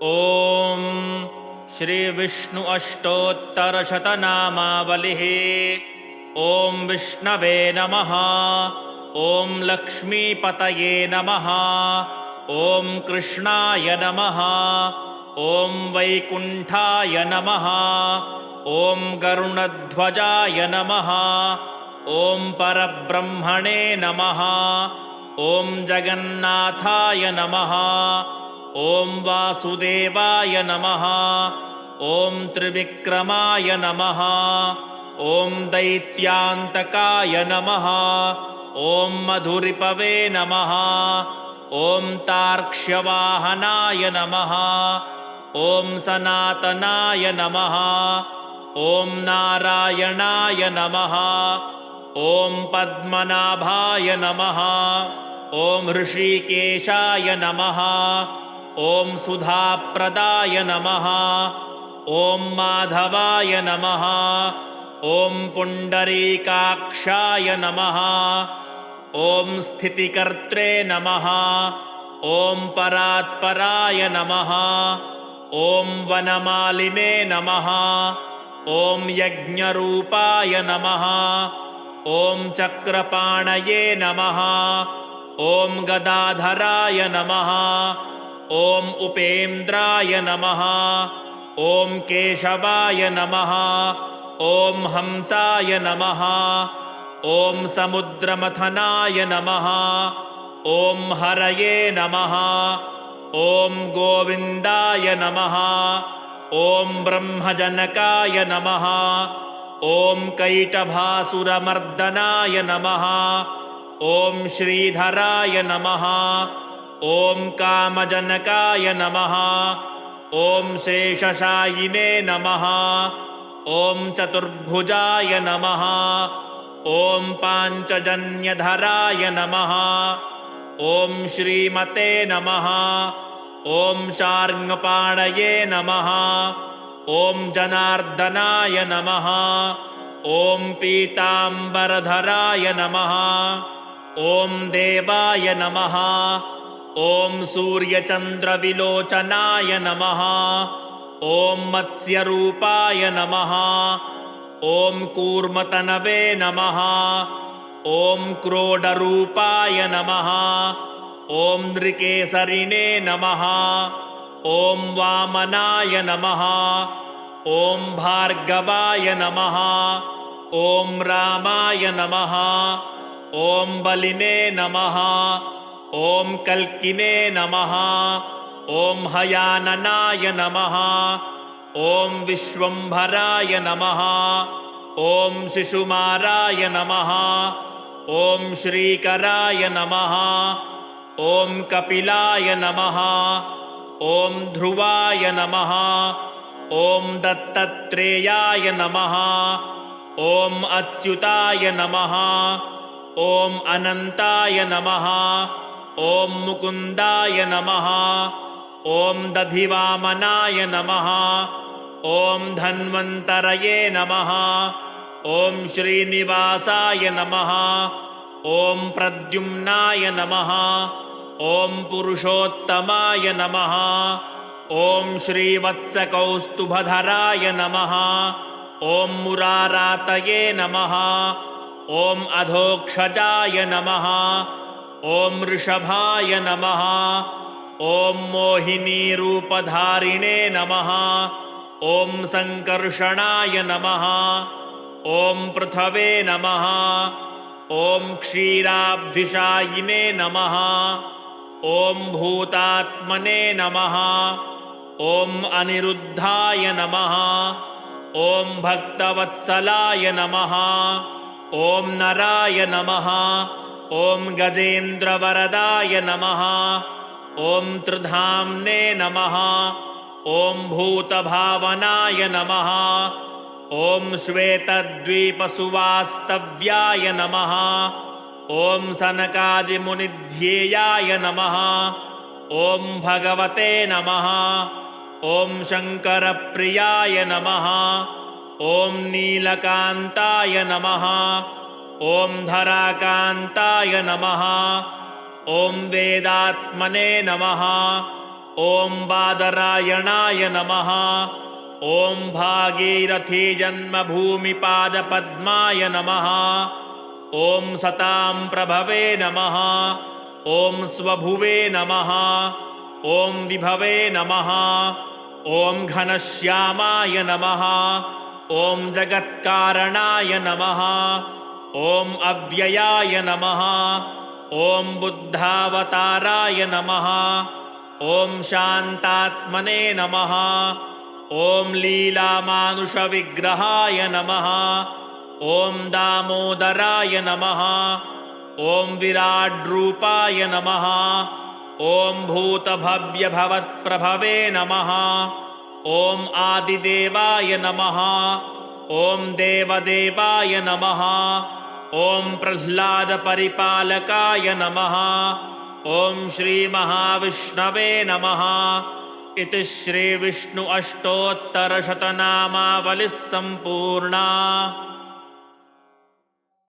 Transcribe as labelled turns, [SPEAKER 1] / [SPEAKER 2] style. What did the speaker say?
[SPEAKER 1] ॐ श्री विष्णु अष्टोत्तरशतनामावलिः। ॐ विष्णवे नमः। ॐ लक्ष्मीपतये नमः। ॐ कृष्णाय नमः। ॐ वैकुण्ठाय नमः। ॐ गरुणध्वजाय नमः। ॐ परब्रह्मणे नमः। ॐ जगन्नाथाय नमः। ॐ वासुदेवाय नमः। ॐ त्रिविक्रमाय नमः। ॐ दैत्यान्तकाय नमः। ॐ मधुरिपवे नमः। ॐ तार्क्ष्यवाहनाय नमः। ॐ सनातनाय नमः। ॐ नारायणाय नमः। ॐ पद्मनाभाय नमः। ॐ ऋषिकेशाय नमः। ॐ सुधाप्रदाय नमः। ॐ माधवाय नमः। ॐ पुण्डरीकाक्षाय नमः। ॐ स्थितिकर्त्रे नमः। ॐ परात्पराय नमः। ॐ वनमालिने नमः। ॐ यज्ञरूपाय नमः। ॐ चक्रपाणये नमः। ॐ गदाधराय नमः। ॐ उपेन्द्राय नमः। ॐ केशवाय नमः। ॐ हंसाय नमः। ॐ समुद्रमथनाय नमः। ॐ हरये नमः। ॐ गोविन्दाय नमः। ॐ ब्रह्मजनकाय नमः। ॐ कैटभासुरमर्दनाय नमः। ॐ श्रीधराय नमः। ॐ कामजनकाय नमः। ॐ शेषशायिने नमः। ॐ चतुर्भुजाय नमः। ॐ पाञ्चजन्यधराय नमः। ॐ श्रीमते नमः। ॐ शार्ङ्गपाणये नमः। ॐ जनार्दनाय नमः। ॐ पीताम्बरधराय नमः। ॐ देवाय नमः। ॐ सूर्यचन्द्रविलोचनाय नमः। ॐ मत्स्यरूपाय नमः। ॐ कूर्मतनवे नमः। ॐ क्रोडरूपाय नमः। ॐ नृकेसरिणे नमः। ॐ वामनाय नमः। ॐ भार्गवाय नमः। ॐ रामाय नमः। ॐ बलिने नमः। ॐ कल्किने नमः। ॐ हयाननाय नमः। ॐ विश्वम्भराय नमः। ॐ शिशुमाराय नमः। ॐ श्रीकराय नमः। ॐ कपिलाय नमः। ॐ ध्रुवाय नमः। ॐ दत्तत्रेयाय नमः। ॐ अच्युताय नमः। ॐ अनन्ताय नमः। ॐ मुकुन्दाय नमः। ॐ दधिवामनाय नमः। ॐ धन्वन्तरये नमः। ॐ श्रीनिवासाय नमः। ॐ प्रद्युम्नाय नमः। ॐ पुरुषोत्तमाय नमः। ॐ श्रीवत्सकौस्तुभधराय नमः। ॐ मुरारातये नमः। ॐ अधोक्षजाय नमः। ॐ वृषभाय नमः। ॐ मोहिनीरूपधारिणे नमः। ॐ सङ्कर्षणाय नमः। ॐ पृथवे नमः। ॐ क्षीराब्धिशायिने नमः। ॐ भूतात्मने नमः। ॐ अनिरुद्धाय नमः। ॐ भक्तवत्सलाय नमः। ॐ नराय नमः। ॐ गजेन्द्रवरदाय नमः। ॐ त्रिधाम्ने नमः। ॐ भूतभावनाय नमः। ॐ श्वेतद्वीपसुवास्तव्याय नमः। ॐ सनकादिमुनिध्येयाय नमः। ॐ भगवते नमः। ॐ शङ्करप्रियाय नमः। ॐ नीलकान्ताय नमः। ॐ धराकान्ताय नमः। ॐ वेदात्मने नमः। ॐ बादरायणाय नमः ॐ भागीरथी जन्मभूमिपादपद्माय नमः ॐ सतां प्रभवे नमः ॐ स्वभुवे नमः ॐ विभवे नमः ॐ घनश्यामाय नमः ॐ जगत्कारणाय नमः ॐ अव्ययाय नमः ॐ बुद्धावताराय नमः ॐ शान्तात्मने नमः ॐ लीलामानुषविग्रहाय नमः ॐ दामोदराय नमः ॐ विराड्रूपाय नमः ॐ भूतभव्यभवत्प्रभवे नमः ॐ आदिदेवाय नमः ॐ देवदेवाय नमः ॐ प्रह्लादपरिपालकाय नमः ॐ श्रीमहाविष्णवे नमः इति श्रीविष्णु अष्टोत्तरशतनामावलिः सम्पूर्णा।